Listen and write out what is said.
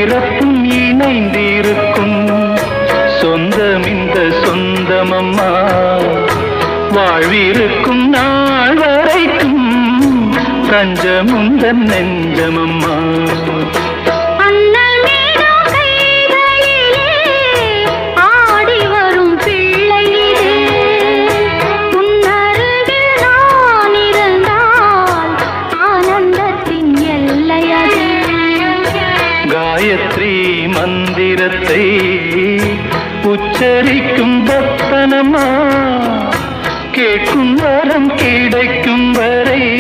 பிறப்பும் இணைந்திருக்கும் சொந்தம் இந்த சொந்தமம்மா வாழ்விருக்கும் நாள் வரைக்கும் தஞ்சமுந்தன் நெஞ்சமம்மா காயத்ரி மந்திரத்தை உச்சரிக்கும் பக்தனம்மா